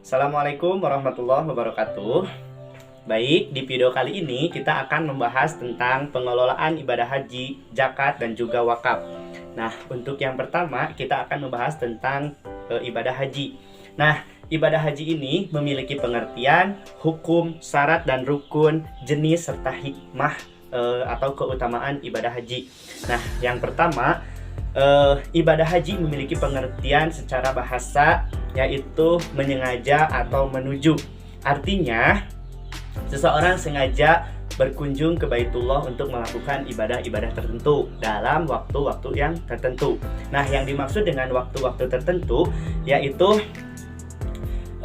Assalamualaikum warahmatullahi wabarakatuh. Baik, di video kali ini kita akan membahas tentang pengelolaan ibadah haji, zakat, dan juga wakaf. Nah, untuk yang pertama kita akan membahas tentang ibadah haji. Nah, ibadah haji ini memiliki pengertian, hukum, syarat, dan rukun, jenis, serta hikmah atau keutamaan ibadah haji. Nah, yang pertama, ibadah haji memiliki pengertian secara bahasa, yaitu menyengaja atau menuju. Artinya, seseorang sengaja berkunjung ke Baitullah untuk melakukan ibadah-ibadah tertentu dalam waktu-waktu yang tertentu. Nah, yang dimaksud dengan waktu-waktu tertentu yaitu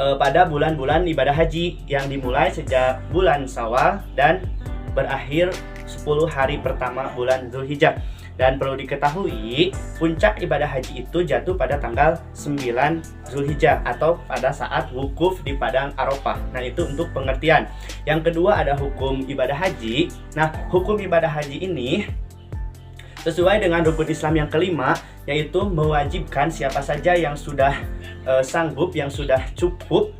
pada bulan-bulan ibadah haji yang dimulai sejak bulan Syawal dan berakhir 10 hari pertama bulan Dzulhijjah. Dan perlu diketahui, puncak ibadah haji itu jatuh pada tanggal 9 Dzulhijjah atau pada saat wukuf di Padang Arafah. Nah, itu untuk pengertian. Yang kedua ada hukum ibadah haji. Nah, hukum ibadah haji ini sesuai dengan rukun Islam yang kelima, yaitu mewajibkan siapa saja yang sudah sanggup, yang sudah cukup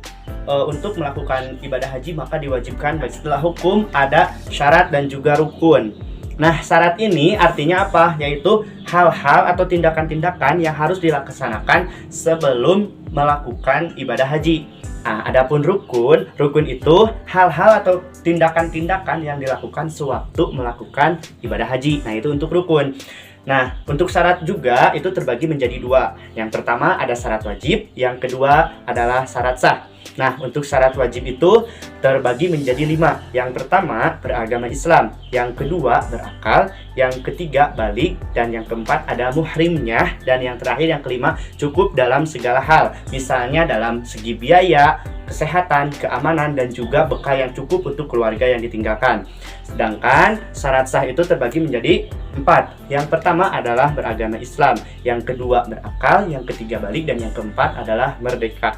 untuk melakukan ibadah haji, maka diwajibkan. Setelah hukum ada syarat dan juga rukun. Nah, syarat ini artinya apa? Yaitu hal-hal atau tindakan-tindakan yang harus dilaksanakan sebelum melakukan ibadah haji. Nah, adapun rukun itu hal-hal atau tindakan-tindakan yang dilakukan sewaktu melakukan ibadah haji. Nah, itu untuk rukun. Nah, untuk syarat juga itu terbagi menjadi dua. Yang pertama ada syarat wajib, yang kedua adalah syarat sah. Nah, untuk syarat wajib itu terbagi menjadi 5. Yang pertama, beragama Islam. Yang kedua, berakal. Yang ketiga, balik. Dan yang keempat, ada muhrimnya. Dan yang terakhir, yang kelima, cukup dalam segala hal. Misalnya dalam segi biaya, kesehatan, keamanan, dan juga bekal yang cukup untuk keluarga yang ditinggalkan. Sedangkan syarat sah itu terbagi menjadi 4. Yang pertama adalah beragama Islam. Yang kedua, berakal. Yang ketiga, balik. Dan yang keempat adalah merdeka.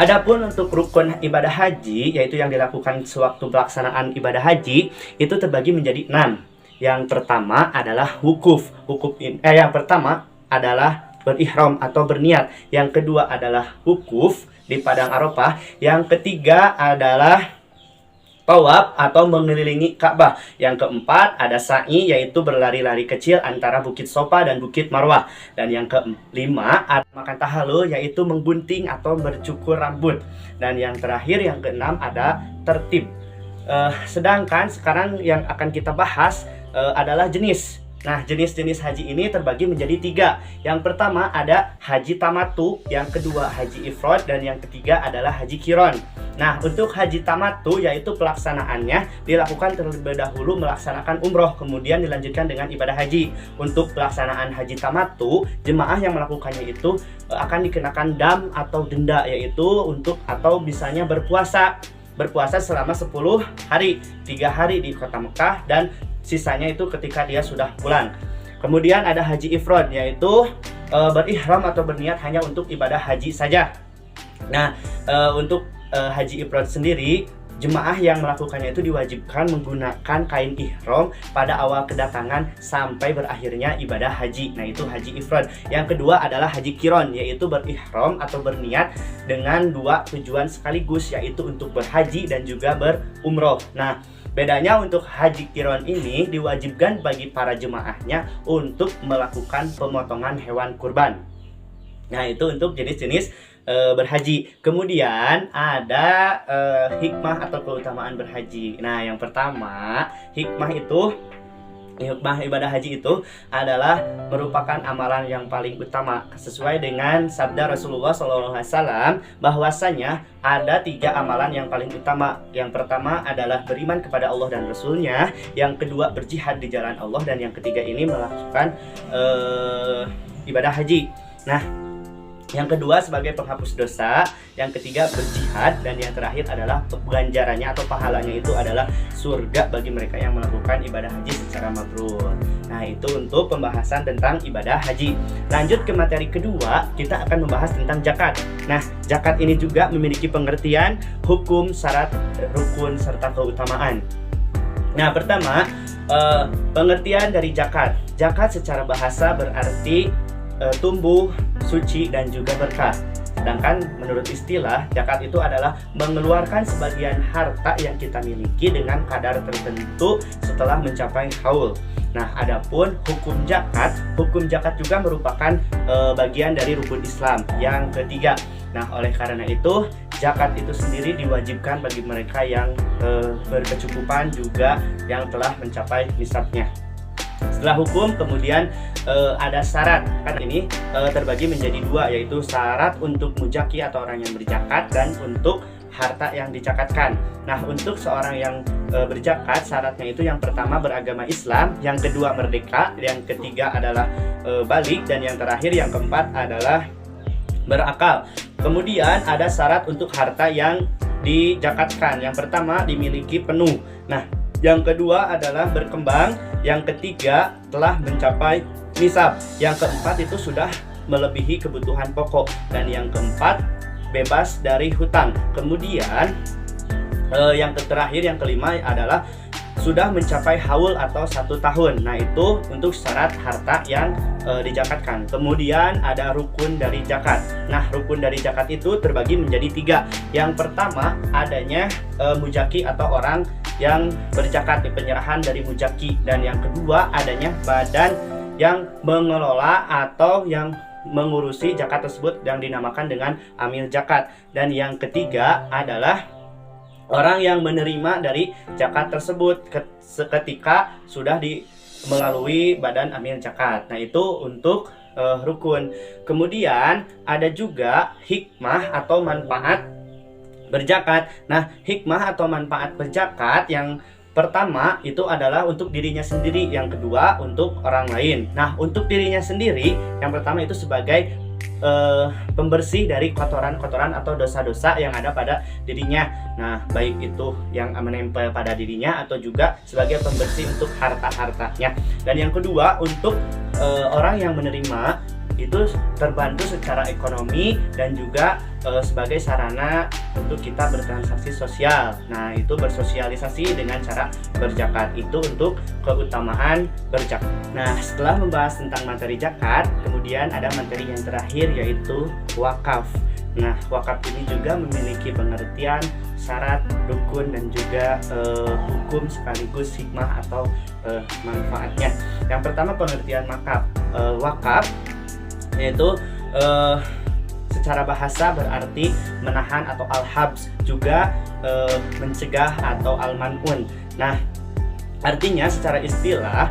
Adapun untuk rukun ibadah haji, yaitu yang dilakukan sewaktu pelaksanaan ibadah haji, itu terbagi menjadi 6. Yang pertama adalah wukuf. Yang pertama adalah berihram atau berniat. Yang kedua adalah wukuf di Padang Arafah. Yang ketiga adalah tawaf atau mengelilingi Ka'bah. Yang keempat ada sa'i, yaitu berlari-lari kecil antara Bukit Sofa dan Bukit Marwah. Dan yang kelima ada makan tahalul, yaitu menggunting atau bercukur rambut. Dan yang terakhir, yang keenam ada tertib. Sedangkan sekarang yang akan kita bahas adalah jenis. Nah, jenis-jenis haji ini terbagi menjadi 3. Yang pertama ada haji tamattu, yang kedua haji ifrad, dan yang ketiga adalah haji qiron. Nah, untuk haji tamattu yaitu pelaksanaannya dilakukan terlebih dahulu melaksanakan umroh, kemudian dilanjutkan dengan ibadah haji. Untuk pelaksanaan haji tamattu, jemaah yang melakukannya itu akan dikenakan dam atau denda, yaitu untuk atau misalnya berpuasa selama 10 hari, 3 hari di kota Mekah dan sisanya itu ketika dia sudah pulang. Kemudian ada haji ifrad, yaitu berihram atau berniat hanya untuk ibadah haji saja. Nah, untuk haji ifrad sendiri, jemaah yang melakukannya itu diwajibkan menggunakan kain ihram pada awal kedatangan sampai berakhirnya ibadah haji. Nah, itu haji ifrad. Yang kedua adalah haji qiron, yaitu berihram atau berniat dengan 2 tujuan sekaligus, yaitu untuk berhaji dan juga berumroh. Nah, bedanya untuk haji qiron ini diwajibkan bagi para jemaahnya untuk melakukan pemotongan hewan kurban. Nah, itu untuk jenis-jenis berhaji. Kemudian ada hikmah atau keutamaan berhaji. Nah, yang pertama, hikmah ibadah haji itu adalah merupakan amalan yang paling utama sesuai dengan sabda Rasulullah SAW bahwasanya ada 3 amalan yang paling utama. Yang pertama adalah beriman kepada Allah dan Rasulnya, yang kedua berjihad di jalan Allah, dan yang ketiga ini melakukan ibadah haji. Nah, yang kedua sebagai penghapus dosa, yang ketiga berjihad, dan yang terakhir adalah ganjarannya atau pahalanya itu adalah surga bagi mereka yang melakukan ibadah haji secara mabrur. Nah, itu untuk pembahasan tentang ibadah haji. Lanjut ke materi kedua, kita akan membahas tentang zakat. Nah, zakat ini juga memiliki pengertian, hukum, syarat, rukun, serta keutamaan. Nah, pertama, pengertian dari zakat. Zakat secara bahasa berarti tumbuh, suci, dan juga berkah. Sedangkan menurut istilah, zakat itu adalah mengeluarkan sebagian harta yang kita miliki dengan kadar tertentu setelah mencapai haul. Nah, adapun hukum zakat juga merupakan bagian dari rukun Islam yang ketiga. Nah, oleh karena itu, zakat itu sendiri diwajibkan bagi mereka yang berkecukupan juga yang telah mencapai nisabnya. Setelah hukum, kemudian ada syarat. Kan ini terbagi menjadi dua, yaitu syarat untuk muzaki atau orang yang berzakat dan untuk harta yang dizakatkan. Nah, untuk seorang yang berzakat, syaratnya itu yang pertama beragama Islam, yang kedua merdeka, yang ketiga adalah balik, dan yang terakhir yang keempat adalah berakal. Kemudian ada syarat untuk harta yang dizakatkan. Yang pertama dimiliki penuh. Nah, yang kedua adalah berkembang, yang ketiga telah mencapai nisab, yang keempat itu sudah melebihi kebutuhan pokok, dan yang keempat bebas dari hutang. Kemudian yang terakhir, yang kelima adalah sudah mencapai haul atau 1 tahun. Nah, itu untuk syarat harta yang dizakatkan. Kemudian ada rukun dari zakat. Nah, rukun dari zakat itu terbagi menjadi 3. Yang pertama adanya muzaki atau orang yang berzakat, penyerahan dari muzaki. Dan yang kedua adanya badan yang mengelola atau yang mengurusi zakat tersebut yang dinamakan dengan amil zakat. Dan yang ketiga adalah orang yang menerima dari zakat tersebut ketika sudah melalui badan amil zakat. Nah, itu untuk rukun. Kemudian ada juga hikmah atau manfaat berzakat. Nah, hikmah atau manfaat berzakat yang pertama itu adalah untuk dirinya sendiri, yang kedua untuk orang lain. Nah, untuk dirinya sendiri, yang pertama itu sebagai pembersih dari kotoran-kotoran atau dosa-dosa yang ada pada dirinya. Nah, baik itu yang menempel pada dirinya atau juga sebagai pembersih untuk harta-hartanya. Dan yang kedua untuk orang yang menerima itu terbantu secara ekonomi dan juga sebagai sarana untuk kita bertransaksi sosial. Nah, itu bersosialisasi dengan cara berzakat. Itu untuk keutamaan berzakat. Nah, setelah membahas tentang materi zakat, kemudian ada materi yang terakhir yaitu wakaf. Nah, wakaf ini juga memiliki pengertian, syarat, rukun, dan juga hukum sekaligus hikmah atau manfaatnya. Yang pertama pengertian wakaf yaitu secara bahasa berarti menahan atau al-habs, juga mencegah atau al-man'un. Nah, artinya secara istilah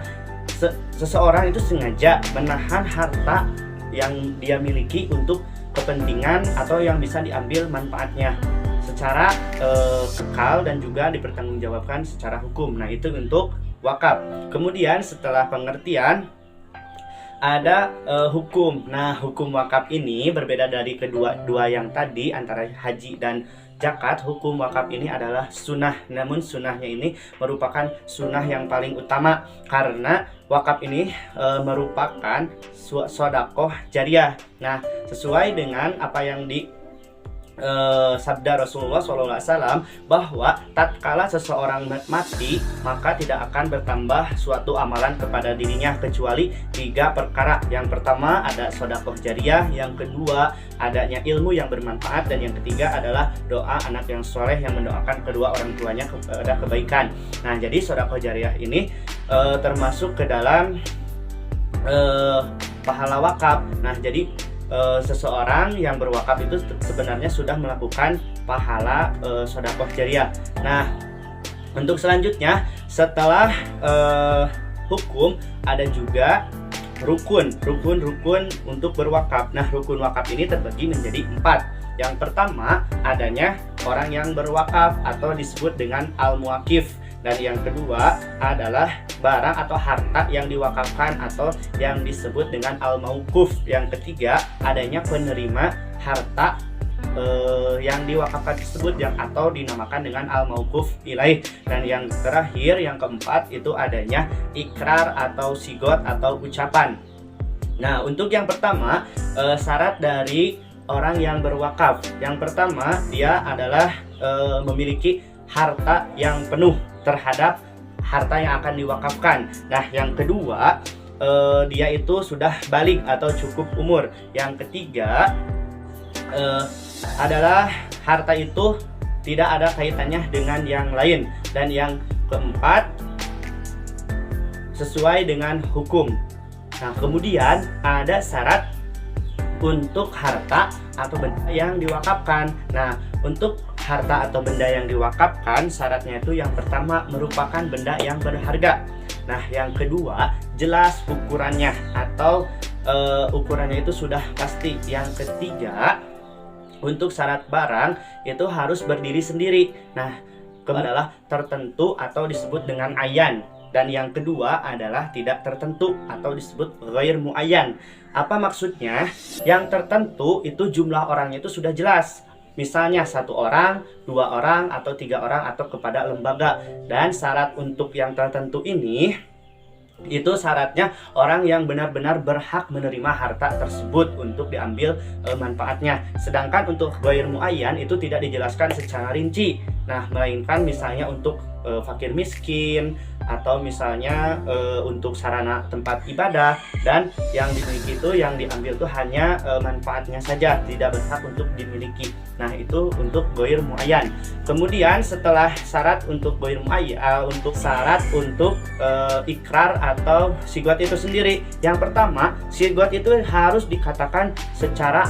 seseorang itu sengaja menahan harta yang dia miliki untuk kepentingan atau yang bisa diambil manfaatnya secara kekal dan juga dipertanggungjawabkan secara hukum. Nah, itu untuk wakaf. Kemudian setelah pengertian ada hukum. Nah, hukum wakaf ini berbeda dari dua yang tadi antara haji dan zakat. Hukum wakaf ini adalah sunnah. Namun sunnahnya ini merupakan sunnah yang paling utama karena wakaf ini merupakan sodakoh jariah. Nah, sesuai dengan apa yang sabda Rasulullah SAW bahwa tatkala seseorang mati maka tidak akan bertambah suatu amalan kepada dirinya kecuali 3 perkara. Yang pertama ada sedekah jariah, yang kedua adanya ilmu yang bermanfaat, dan yang ketiga adalah doa anak yang soleh yang mendoakan kedua orang tuanya kepada kebaikan. Nah, jadi sedekah jariah ini termasuk ke dalam pahala wakaf. Nah, jadi seseorang yang berwakaf itu sebenarnya sudah melakukan pahala sedekah jariah. Nah, untuk selanjutnya setelah hukum ada juga rukun untuk berwakaf. Nah, rukun wakaf ini terbagi menjadi 4. Yang pertama adanya orang yang berwakaf atau disebut dengan al-muwakif. Dan yang kedua adalah barang atau harta yang diwakafkan atau yang disebut dengan al-mauquf. Yang ketiga adanya penerima harta yang diwakafkan tersebut atau dinamakan dengan al-mauquf ilaih. Dan yang terakhir, yang keempat, itu adanya ikrar atau sigot atau ucapan. Nah, untuk yang pertama syarat dari orang yang berwakaf. Yang pertama, dia adalah memiliki harta yang penuh terhadap harta yang akan diwakafkan. Nah, yang kedua, dia itu sudah balik atau cukup umur. Yang ketiga, eh, adalah harta itu tidak ada kaitannya dengan yang lain. Dan yang keempat, sesuai dengan hukum. Nah, kemudian ada syarat untuk harta atau benda yang diwakafkan. Nah, untuk harta atau benda yang diwakafkan, syaratnya itu yang pertama merupakan benda yang berharga. Nah, yang kedua, jelas ukurannya atau ukurannya itu sudah pasti. Yang ketiga, untuk syarat barang itu harus berdiri sendiri. Nah, adalah tertentu atau disebut dengan ayan. Dan yang kedua adalah tidak tertentu atau disebut ghair muayyan. Apa maksudnya? Yang tertentu itu jumlah orangnya itu sudah jelas. Misalnya 1 orang, 2 orang, atau 3 orang, atau kepada lembaga. Dan syarat untuk yang tertentu ini, itu syaratnya orang yang benar-benar berhak menerima harta tersebut untuk diambil manfaatnya. Sedangkan untuk ghair muayyan itu tidak dijelaskan secara rinci. Nah, melainkan misalnya untuk fakir miskin, atau misalnya untuk sarana tempat ibadah, dan yang dimiliki itu, yang diambil itu hanya manfaatnya saja, tidak berhak untuk dimiliki. Nah, itu untuk ghair muayyan. Kemudian setelah syarat untuk ghair muayyan, untuk syarat untuk ikrar atau sigot itu sendiri. Yang pertama, sigot itu harus dikatakan secara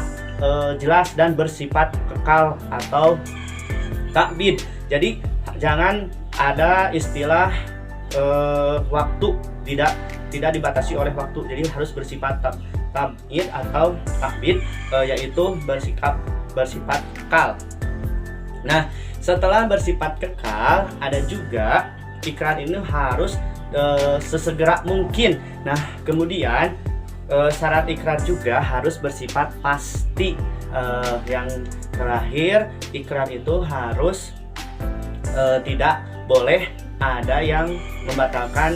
jelas dan bersifat kekal atau takbid. Jadi jangan ada istilah waktu, tidak dibatasi oleh waktu. Jadi harus bersifat tabid atau takbid, yaitu bersifat kekal. Nah, setelah bersifat kekal, ada juga ikrar ini harus sesegera mungkin. Nah, kemudian syarat ikrar juga harus bersifat pasti. Yang terakhir, ikrar itu harus tidak boleh ada yang membatalkan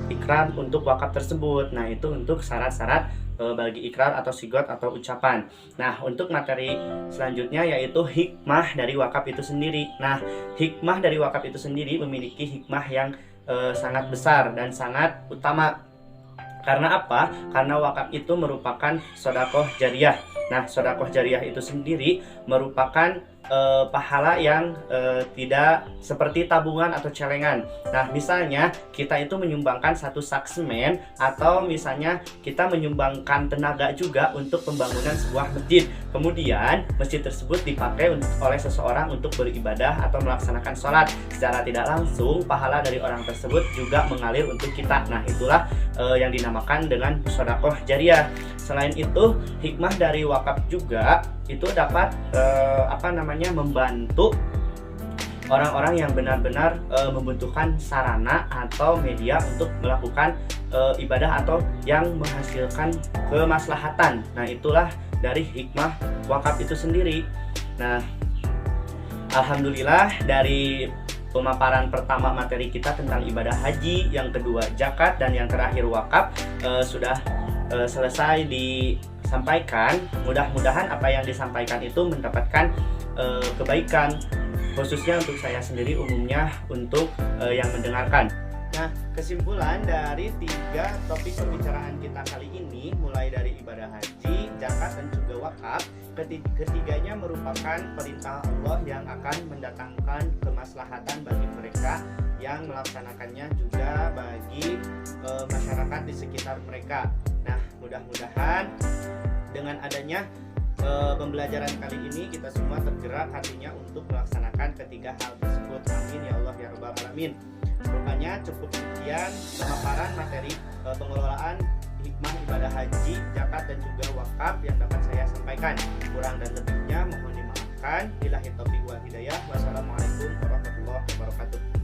ikrar untuk wakaf tersebut. Nah, itu untuk syarat-syarat bagi ikrar atau sigot atau ucapan. Nah, untuk materi selanjutnya yaitu hikmah dari wakaf itu sendiri. Nah, hikmah dari wakaf itu sendiri memiliki hikmah yang sangat besar dan sangat utama. Karena apa? Karena wakaf itu merupakan sedekah jariyah. Nah, sedekah jariyah itu sendiri merupakan pahala yang tidak seperti tabungan atau celengan. Nah, misalnya kita itu menyumbangkan 1 sak semen, atau misalnya kita menyumbangkan tenaga juga untuk pembangunan sebuah masjid. Kemudian masjid tersebut dipakai oleh seseorang untuk beribadah atau melaksanakan sholat. Secara tidak langsung pahala dari orang tersebut juga mengalir untuk kita. Nah, itulah yang dinamakan dengan sedekah jariyah. Selain itu, hikmah dari wakaf juga itu dapat membantu orang-orang yang benar-benar membutuhkan sarana atau media untuk melakukan ibadah atau yang menghasilkan kemaslahatan. Nah, itulah dari hikmah wakaf itu sendiri. Nah, alhamdulillah dari pemaparan pertama materi kita tentang ibadah haji, yang kedua zakat, dan yang terakhir wakaf sudah selesai disampaikan. Mudah-mudahan apa yang disampaikan itu mendapatkan kebaikan, khususnya untuk saya sendiri, umumnya untuk yang mendengarkan. Nah, kesimpulan dari 3 topik pembicaraan kita kali ini, mulai dari ibadah haji, zakat, dan juga wakaf, ketiganya merupakan perintah Allah yang akan mendatangkan kemaslahatan bagi mereka yang melaksanakannya, juga bagi masyarakat di sekitar mereka. Nah, mudah-mudahan dengan adanya pembelajaran kali ini kita semua tergerak hatinya untuk melaksanakan ketiga hal tersebut. Amin ya Allah ya Rabbal Alamin. Rupanya cukup sekian pemaparan materi pengelolaan hikmah ibadah haji, zakat, dan juga wakaf yang dapat saya sampaikan. Kurang dan lebihnya mohon dimaafkan. Billahi taufiq wal hidayah. Wassalamualaikum warahmatullahi wabarakatuh.